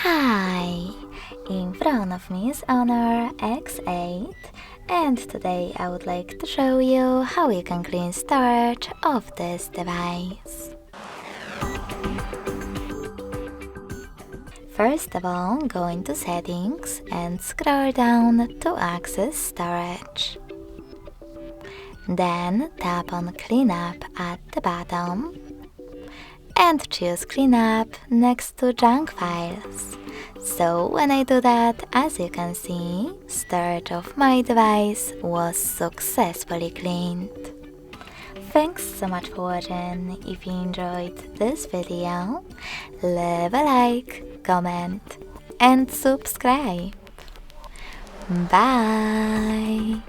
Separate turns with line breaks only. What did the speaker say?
Hi! In front of me is Honor X8, and today I would like to show you how you can clean storage of this device. First of all, go into Settings and scroll down to access storage. Then tap on Cleanup at the bottom and choose Cleanup next to Junk Files. So when I do that, as you can see, storage of my device was successfully cleaned. Thanks so much for watching. If you enjoyed this video, leave a like, comment and subscribe. Bye!